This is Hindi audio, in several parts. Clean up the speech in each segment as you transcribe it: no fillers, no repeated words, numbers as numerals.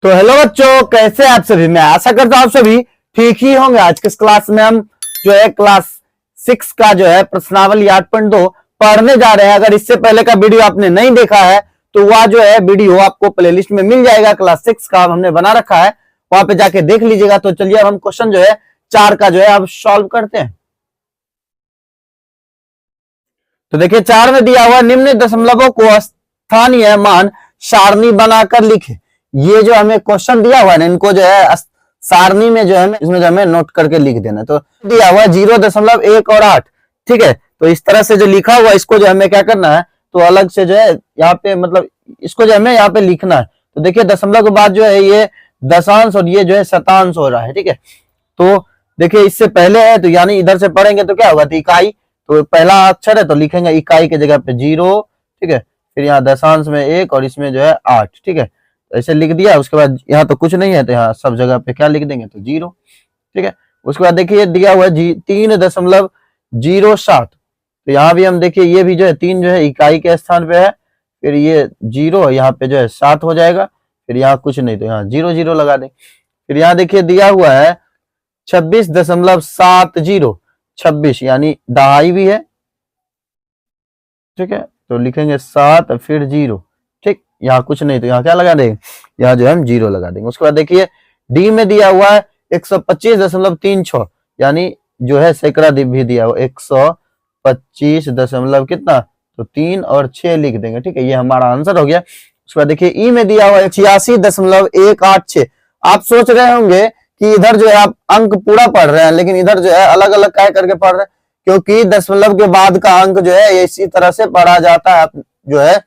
तो हेलो बच्चों, कैसे आप सभी। मैं आशा करता हूं आप सभी ठीक ही होंगे। आज के इस क्लास में हम जो है क्लास 6 का जो है प्रश्नावली 8.2 पढ़ने जा रहे हैं। अगर इससे पहले का वीडियो आपने नहीं देखा है तो वह जो है वीडियो आपको प्लेलिस्ट में मिल जाएगा। क्लास 6 का हमने बना रखा है, वहां पे जाके देख लीजिएगा। तो चलिए अब हम क्वेश्चन जो है 4 का जो है अब सॉल्व करते हैं। तो देखिए 4 में दिया हुआ निम्न दशमलवों को स्थानीय मान सारणी बनाकर लिखे। ये जो हमें क्वेश्चन दिया हुआ है ना, इनको जो है सारणी में जो है इसमें जो हमें नोट करके लिख देना। तो दिया हुआ 0.1 और 8, ठीक है। तो इस तरह से जो लिखा हुआ इसको जो हमें क्या करना है, तो अलग से जो है यहाँ पे मतलब इसको जो हमें यहाँ पे लिखना है। तो देखिए दशमलव के बाद जो है ये दशांश और ये जो है शतांश हो रहा है, ठीक है। तो देखिए इससे पहले है तो यानी इधर से पढ़ेंगे तो क्या होगा, तो इकाई, तो पहला अक्षर है तो लिखेंगे इकाई के जगह पे 0, ठीक है। फिर यहाँ दशांश में 1 और इसमें जो है 8, ठीक है। ऐसे लिख दिया। उसके बाद यहाँ तो कुछ नहीं है तो यहाँ सब जगह पे क्या लिख देंगे, तो 0, ठीक है। उसके बाद देखिए दिया हुआ है 3.07, तो यहाँ भी हम देखिए ये भी जो है 3 जो है इकाई के स्थान पे है, फिर ये 0 यहाँ पे जो है 7 हो जाएगा। फिर यहाँ कुछ नहीं तो यहाँ 0 0 लगा दें। फिर यहाँ देखिए दिया हुआ है 26.70, 26 यानी दहाई भी है, ठीक है। तो लिखेंगे 7 फिर 0, ठीक। यहाँ कुछ नहीं तो यहाँ क्या लगा देंगे, यहाँ जो है हम 0 लगा देंगे। उसके बाद देखिए डी में दिया हुआ है 125.36, यानी जो है सैकड़ा भी दिया हुआ 125 दशमलव कितना, तो 3 और 6 लिख देंगे, ठीक है। ये हमारा आंसर हो गया। उसके बाद देखिए ई में दिया हुआ है 86.186। आप सोच रहे होंगे कि इधर जो है आप अंक पूरा पढ़ रहे हैं, लेकिन इधर जो है अलग अलग क्या करके पढ़ रहे हैं, क्योंकि दशमलव के बाद का अंक जो है इसी तरह से पढ़ा जाता है। जो है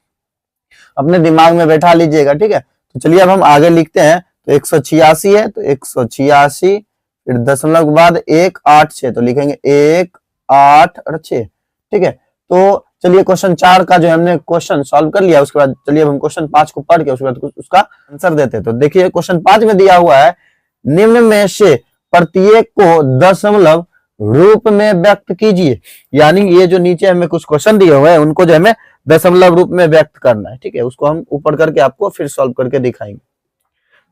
अपने दिमाग में बैठा लीजिएगा, ठीक है। तो चलिए अब हम आगे लिखते हैं। तो 186 है तो 186, फिर दशमलव के बाद 1 8 6, तो लिखेंगे 1 8 और 6, ठीक है। तो चलिए क्वेश्चन 4 का जो हमने क्वेश्चन सॉल्व कर लिया। उसके बाद चलिए हम क्वेश्चन 5 को पढ़ के उसके बाद उसका आंसर देते हैं। तो देखिए क्वेश्चन 5 में दिया हुआ है निम्न में से प्रत्येक को दशमलव रूप में व्यक्त कीजिए। यानी ये जो नीचे हमें कुछ क्वेश्चन दिए हुए हैं उनको जो हमें दशमलव रूप में व्यक्त करना है, ठीक है। उसको हम ऊपर करके आपको फिर सॉल्व करके दिखाएंगे।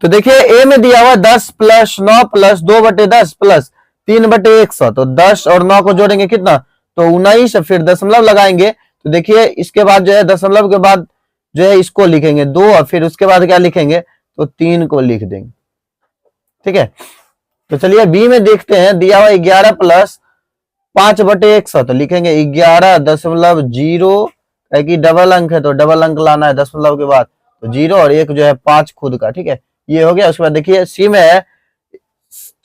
तो देखिए ए में दिया हुआ 10 प्लस 9 प्लस 2/10 प्लस 3/100, तो 10 और 9 को जोड़ेंगे कितना, तो 19। फिर दशमलव लगाएंगे तो देखिए इसके बाद जो है दशमलव के बाद जो है इसको लिखेंगे 2 और फिर उसके बाद क्या लिखेंगे, तो 3 को लिख देंगे, ठीक है। तो चलिए बी में देखते हैं। दिया हुआ 11 प्लस 5/100, तो लिखेंगे 11.0, कि डबल अंक है तो डबल अंक लाना है दशमलव के बाद, तो 0 और 1 जो है 5 खुद का, ठीक है। ये हो गया। उसके बाद देखिए सी में है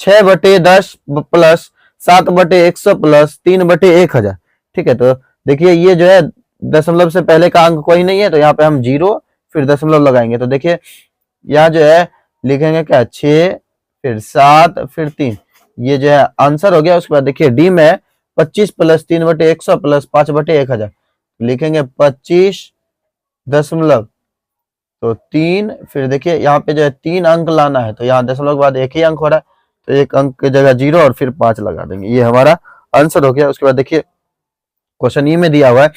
6/10 प्लस 7/100 प्लस 3/1000, ठीक है। तो देखिए ये जो है दशमलव से पहले का अंक कोई नहीं है तो यहाँ पे हम 0 फिर दशमलव लगाएंगे। तो देखिए यहाँ जो है लिखेंगे क्या 6 फिर 7 फिर 3, ये जो है आंसर हो गया। उसके बाद देखिए डी में 25 प्लस 3/100 प्लस 5/1000, लिखेंगे 25 दशमलव तो 3, फिर देखिए यहाँ पे जो है 3 अंक लाना है तो यहाँ दशमलव के बाद एक ही अंक हो रहा है तो एक अंक की जगह 0 और फिर 5 लगा देंगे। ये हमारा आंसर हो गया। उसके बाद देखिए क्वेश्चन ई में दिया हुआ है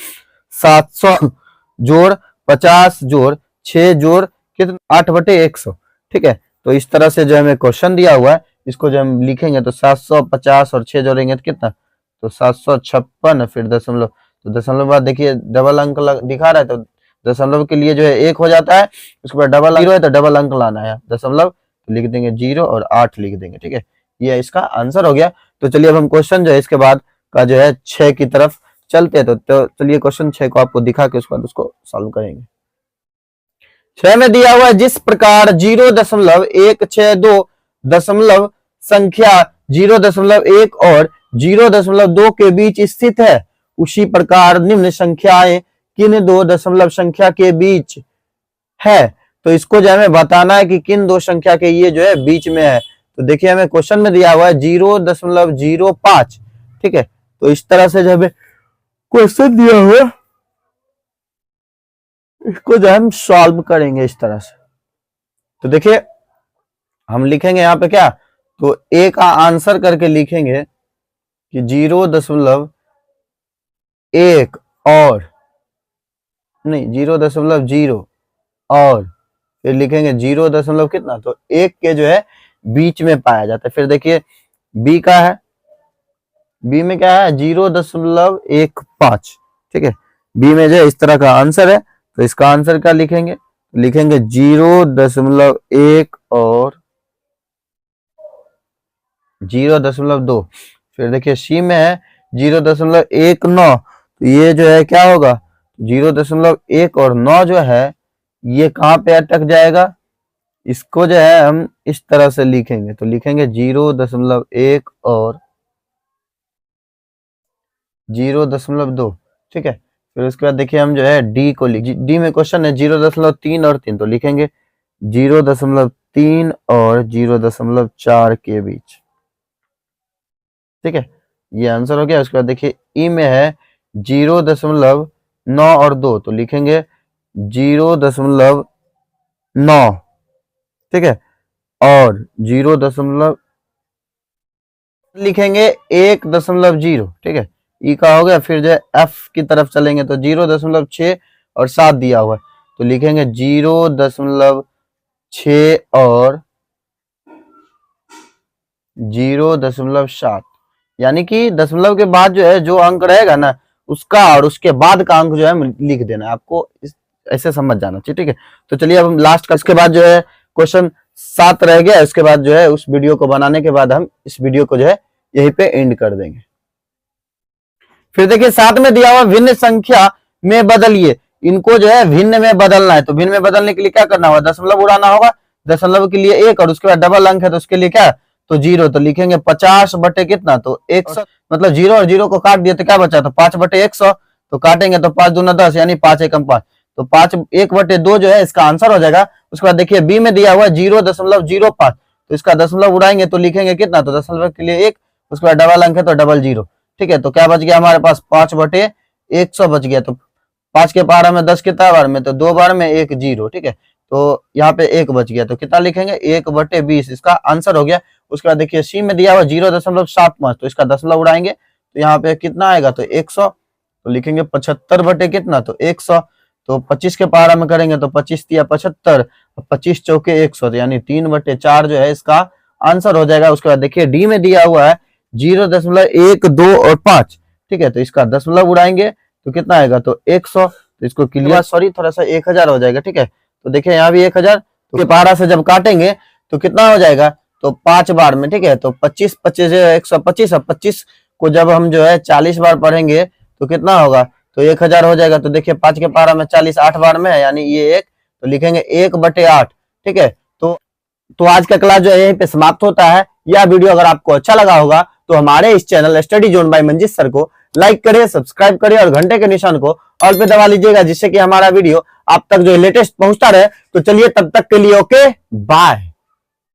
700 जोड़ 50 जोड़ 6 जोड़ कितना 8/100, ठीक है। तो इस तरह से जो हमें क्वेश्चन दिया हुआ है इसको जो हम लिखेंगे तो 750 और 6 जोड़ेंगे तो कितना, तो 756, फिर दशमलव, तो दशमलव बाद देखिए डबल अंक दिखा रहा है तो दशमलव के लिए जो है 1 हो जाता है। उसके बाद डबल 0 है तो डबल अंक लाना है दशमलव, तो लिख देंगे 0 और 8 लिख देंगे, ठीक है। ये इसका आंसर हो गया। तो चलिए अब हम क्वेश्चन जो है इसके बाद का जो है 6 की तरफ चलते हैं। तो चलिए क्वेश्चन 6 को आपको दिखा के उसके बाद उसको सॉल्व करेंगे। 6 में दिया हुआ है जिस प्रकार 0.162 दशमलव संख्या 0.1 और 0.2 के बीच स्थित है, उसी प्रकार निम्न संख्याएं किन दो दशमलव संख्या के बीच है। तो इसको जो हमें बताना है कि किन दो संख्या के ये जो है बीच में है। तो देखिए हमें क्वेश्चन में दिया हुआ है 0.05, ठीक है। तो इस तरह से जो हमें क्वेश्चन दिया हुआ इसको जो हम सॉल्व करेंगे इस तरह से। तो देखिए हम लिखेंगे यहाँ पे क्या, तो ए का आंसर करके लिखेंगे कि 0.1 और नहीं 0.0 और फिर लिखेंगे 0 दशमलव कितना, तो 1 के जो है बीच में पाया जाता है। फिर देखिए बी का है, बी में क्या है 0.15, ठीक है। बी में जो है इस तरह का आंसर है, तो इसका आंसर क्या लिखेंगे, लिखेंगे 0.1 और 0.2। फिर देखिए सी में है 0.19, तो ये जो है क्या होगा 0.1 और 9 जो है ये कहाँ पे अटक जाएगा, इसको जो है हम इस तरह से लिखेंगे, तो लिखेंगे 0.1 और 0.2, ठीक है। फिर उसके बाद देखिए हम जो है डी को डी में क्वेश्चन है 0.3 और 3, तो लिखेंगे 0.3 और 0.4 के बीच, ठीक है। ये आंसर हो गया। उसके बाद देखिए ई में है 0.9 और 2, तो लिखेंगे 0.9, ठीक है, और 0. लिखेंगे 1.0, ठीक है। ई का हो गया। फिर जो है एफ की तरफ चलेंगे तो 0.6 और 7 दिया हुआ है, तो लिखेंगे 0.6 और 0.7, यानी कि दशमलव के बाद जो है जो अंक रहेगा ना उसका और उसके बाद का अंक जो है लिख देना है आपको, ऐसे समझ जाना चाहिए, ठीक है। तो चलिए अब हम लास्ट का, इसके बाद जो है क्वेश्चन 7 रह गया। उसके बाद जो है उस वीडियो को बनाने के बाद हम इस वीडियो को जो है यहीं पे एंड कर देंगे। फिर देखिए 7 में दिया हुआ भिन्न संख्या में बदलिए, इनको जो है भिन्न में बदलना है। तो भिन्न में बदलने के लिए क्या करना होगा, दशमलव उड़ाना होगा, दशमलव के लिए 1 और उसके बाद डबल अंक है तो उसके लिए क्या, तो 0, तो लिखेंगे 50 बटे कितना, तो 100, मतलब 0 और 0 को काट दिया तो क्या बचा, तो 5 बटे 100, तो काटेंगे तो 5 दूना 10 यानी 5 एकम 5, तो 5 1 बटे 2 जो है इसका आंसर हो जाएगा। उसके बाद देखिए बी में दिया हुआ 0.05, तो इसका दशमलव उड़ाएंगे तो लिखेंगे कितना, तो दशमलव के लिए 1, उसके बाद डबल अंक है तो डबल 0, ठीक है। तो क्या बच गया हमारे पास 5 बटे 100 बच गया, तो 5 के पारा में 10 कितना बार में, तो 2 बार में 1 0, ठीक है। तो यहाँ पे 1 बच गया, तो कितना लिखेंगे 1 बटे 20, इसका आंसर हो गया। उसके बाद देखिए सी में दिया हुआ 0.75, तो इसका दशमलव उड़ाएंगे तो यहाँ पे कितना आएगा, तो 100, तो लिखेंगे 75 बटे कितना, तो 100, तो 25 के पारा में करेंगे तो 25 या 75, 25 चौके 100, तो यानी 3 बटे 4 जो है इसका आंसर हो जाएगा। उसके बाद देखिए डी में दिया हुआ है 0.1 2 और 5, ठीक है, तो इसका दशमलव उड़ाएंगे तो कितना आएगा, तो 100, तो इसको क्लियर, सॉरी थोड़ा सा 1000 हो जाएगा, ठीक है। तो देखिए यहाँ भी 1000, तो के पारा से जब काटेंगे तो कितना हो जाएगा, तो 5 बार में, ठीक है। तो 25 25 125, अब 25 को जब हम जो है 40 बार पढ़ेंगे तो कितना होगा, तो 1000 हो जाएगा। तो देखिए 5 के पारा में 40 8 बार में है, यानी ये 1, तो लिखेंगे 1 बटे 8, ठीक है। तो आज का क्लास जो है यहीं पे समाप्त होता है। यह वीडियो अगर आपको अच्छा लगा होगा तो हमारे इस channel study zone by Manjeet sir को लाइक करिए, सब्सक्राइब करिए और घंटे के निशान को ऑल पे दबा लीजिएगा, जिससे कि हमारा वीडियो आप तक जो लेटेस्ट पहुंचता रहे। तो चलिए तब तक के लिए ओके बाय।